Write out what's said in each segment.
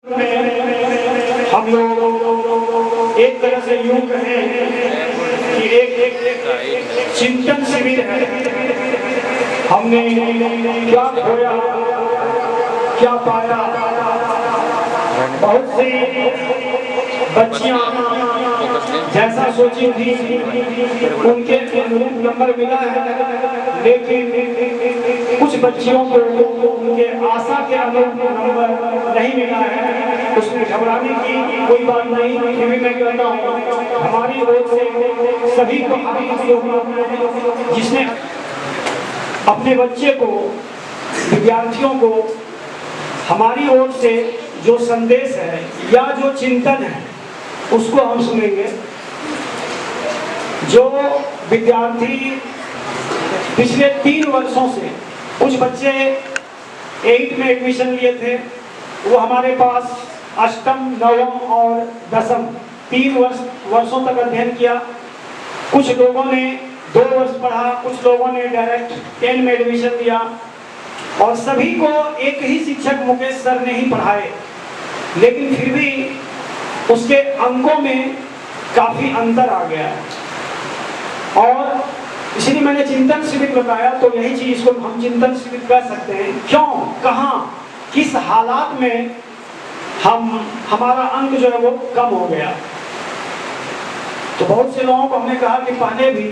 हम लोग एक तरह से यूं कहें कि एक चिंतन शिविर है। हमने क्या खोया, क्या पाया। बहुत सी बच्चियां जैसा सोची थी उनके नंबर मिला है, लेकिन कुछ बच्चियों को उनके आशा के अनुरूप नंबर नहीं मिला है। उसमें घबराने की कोई बात नहीं। फिर भी मैं कहता हूँ हमारी ओर से सभी को जिसने अपने बच्चे को, विद्यार्थियों को हमारी ओर से जो संदेश है या जो चिंतन है उसको हम सुनेंगे। जो विद्यार्थी पिछले 3 वर्षों से, कुछ बच्चे 8 में एडमिशन लिए थे, वो हमारे पास अष्टम, नवम और दसम 3 वर्षों तक अध्ययन किया। कुछ लोगों ने 2 वर्ष पढ़ा, कुछ लोगों ने डायरेक्ट 10 में एडमिशन लिया और सभी को एक ही शिक्षक मुकेश सर ने ही पढ़ाए, लेकिन फिर भी उसके अंकों में काफी अंतर आ गया है। और इसलिए मैंने चिंतन शिविर बताया, तो यही चीज को हम चिंतन शिविर कह सकते हैं। क्यों, कहां, किस हालात में हमारा अंक जो है वो कम हो गया। तो बहुत से लोगों को हमने कहा कि पहले भी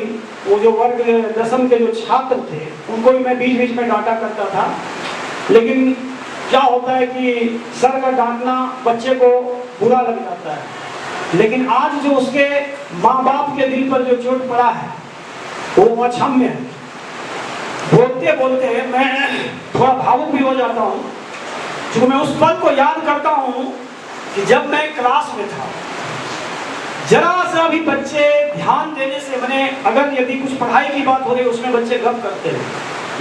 वो जो वर्ग 10वीं के जो छात्र थे उनको भी मैं बीच बीच में डांटा करता था, लेकिन क्या होता है कि सर का डांटना बच्चे को बुरा लग जाता है, लेकिन आज जो उसके माँ बाप के दिल पर जो चोट पड़ा है वो अक्षम्य है। बोलते बोलते मैं थोड़ा भावुक भी हो जाता हूँ, क्योंकि मैं उस पल को याद करता हूँ कि जब मैं क्लास में था, जरा सा भी बच्चे ध्यान देने से, मैंने अगर यदि कुछ पढ़ाई की बात हो रही उसमें बच्चे गप करते हैं,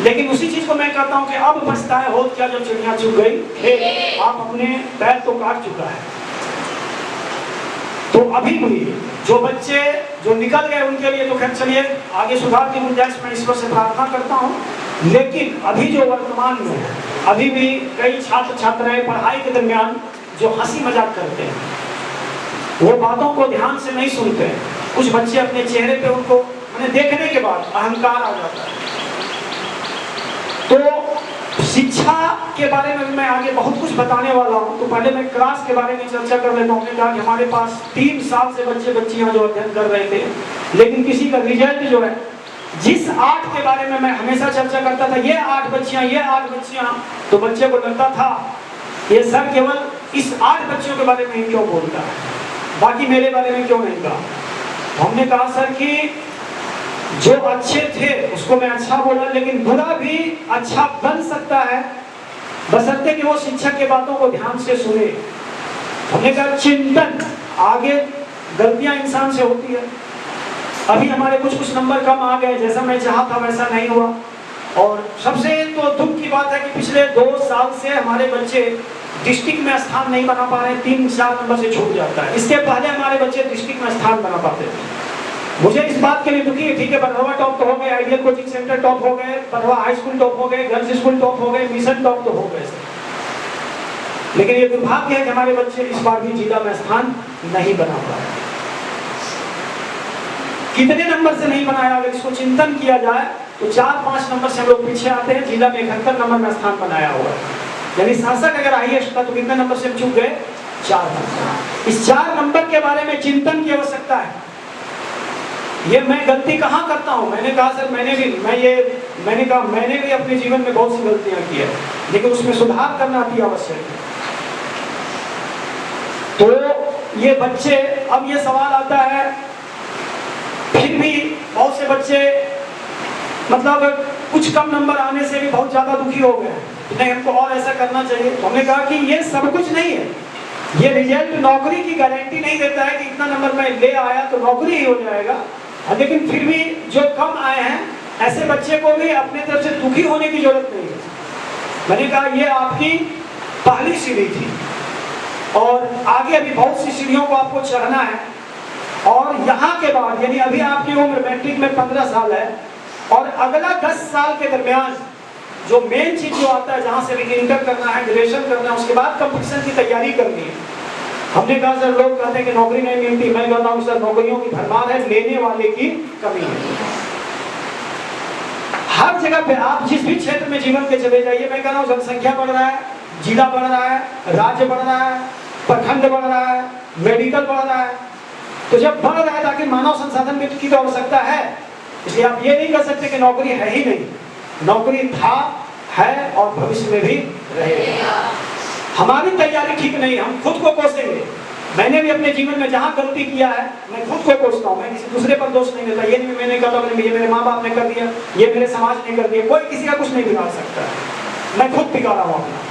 लेकिन उसी चीज को मैं कहता हूं कि अब पछताए हो क्या जब चिड़िया चुग गई। आप अपने पैर तो काट चुका है। तो अभी भी जो बच्चे जो निकल गए उनके लिए तो खैर चलिए आगे सुधार की गुंजाइश मैं ईश्वर से प्रार्थना करता हूं, लेकिन अभी जो वर्तमान में है, अभी भी कई छात्र छात्राएं पढ़ाई के दरमियान जो हंसी मजाक करते हैं, वो बातों को ध्यान से नहीं सुनते। कुछ बच्चे अपने चेहरे पे उनको मैंने देखने के बाद अहंकार आ जाता है। तो शिक्षा के बारे में मैं आगे बहुत कुछ बताने वाला हूं, तो पहले मैं क्लास के बारे में चर्चा कर लेता हूं। हमने कहा कि हमारे पास 3 साल से बच्चे बच्चियां जो अध्ययन कर रहे थे, लेकिन किसी का रिजल्ट जो है, जिस 8 के बारे में मैं हमेशा चर्चा करता था, ये 8 बच्चियां, ये 8 बच्चियां, तो बच्चे को लगता था ये सर केवल इस 8 बच्चियों के बारे में ही क्यों बोलता है, बाकी मेरे बारे में क्यों नहीं कहा। हमने कहा सर कि जो अच्छे थे उसको मैं अच्छा बोला, लेकिन बुरा भी अच्छा बन सकता है बशर्ते कि वो शिक्षक के बातों को ध्यान से सुने। हमने कहा चिंतन, आगे गलतियां इंसान से होती है। अभी हमारे कुछ नंबर कम आ गए, जैसा मैं चाहा था वैसा नहीं हुआ। और सबसे तो दुख की बात है कि पिछले 2 साल से हमारे बच्चे डिस्ट्रिक्ट में स्थान नहीं बना पा रहे, 3-4 नंबर से छूट जाता है। इसके पहले हमारे बच्चे डिस्ट्रिक्ट में स्थान बना पाते थे। मुझे इस बात के लिए दुखी है। ठीक है, बरहवा टॉप तो हो गए, आइडियल कोचिंग सेंटर टॉप हो गए, बरहवा हाई स्कूल टॉप हो गए, गर्ल्स स्कूल टॉप हो गए, मिशन टॉप तो हो गए, लेकिन ये दुर्भाग्य है कि हमारे बच्चे इस बार भी जिला में स्थान नहीं बना पाए। कितने नंबर से नहीं बनाया, अगर इसको चिंतन किया जाए तो 4-5 नंबर से हम लोग पीछे आते हैं। जिला में 71 नंबर में स्थान बनाया हुआ है, यानी शासक अगर हाईएस्ट था तो कितने नंबर से चूक गए, 4 नंबर। इस 4 नंबर के बारे में चिंतन की आवश्यकता है। ये मैं गलती कहाँ करता हूँ, मैंने कहा सर मैंने भी अपने जीवन में बहुत सी गलतियां की है, लेकिन उसमें सुधार करना अति आवश्यक है। तो ये बच्चे, अब ये सवाल आता है, फिर भी बहुत से बच्चे मतलब कुछ कम नंबर आने से भी बहुत ज्यादा दुखी हो गए, नहीं हमको और ऐसा करना चाहिए। तो हमने कहा कि ये सब कुछ नहीं है, ये रिजल्ट नौकरी की गारंटी नहीं देता है कि इतना नंबर मैं ले आया तो नौकरी ही हो जाएगा। लेकिन फिर भी जो कम आए हैं ऐसे बच्चे को भी अपने तरफ से दुखी होने की जरूरत नहीं है। मैंने कहा ये आपकी पहली सीढ़ी थी और आगे अभी बहुत सी सीढ़ियों को आपको चढ़ना है। और यहाँ के बाद यानी अभी आपकी उम्र मैट्रिक में 15 साल है और अगला 10 साल के दरमियान जो मेन चीज जो आता है, जहाँ से इंटर करना है, ग्रेजुएशन करना है, उसके बाद कंपटीशन की तैयारी करनी है। हमने कहा सर, लोग कहते हैं कि नौकरी नहीं मिलती। मैं कहता हूँ सर, नौकरियों की भरमार है, लेने वाले की कमी है। हर जगह पे आप जिस भी क्षेत्र में जीवन के चले जाइए, मैं कह रहा हूँ जनसंख्या बढ़ रहा है, जिला बढ़ रहा है, राज्य बढ़ रहा है, प्रखंड बढ़ रहा है, मेडिकल बढ़ रहा है। तो जब बढ़ रहा है ताकि मानव संसाधन की तो आवश्यकता है, इसलिए आप ये नहीं कह सकते कि नौकरी है ही नहीं। नौकरी था, है और भविष्य में भी रहेगा। हमारी तैयारी ठीक नहीं, हम खुद को कोसेंगे। मैंने भी अपने जीवन में जहाँ गलती किया है, मैं खुद को कोसता हूँ। मैं किसी दूसरे पर दोष नहीं देता। ये नहीं मैंने कहा ये मेरे माँ बाप ने कर दिया, ये मेरे समाज ने कर दिया। कोई किसी का कुछ नहीं बिगाड़ सकता है, मैं खुद बिगाड़ा हूँ अपना।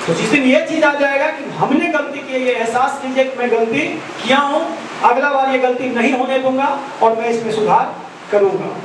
तो जिस दिन ये चीज आ जाएगा कि हमने गलती की है, ये एहसास कीजिए कि मैं गलती किया हूँ, अगला बार ये गलती नहीं होने दूंगा और मैं इसमें सुधार करूंगा।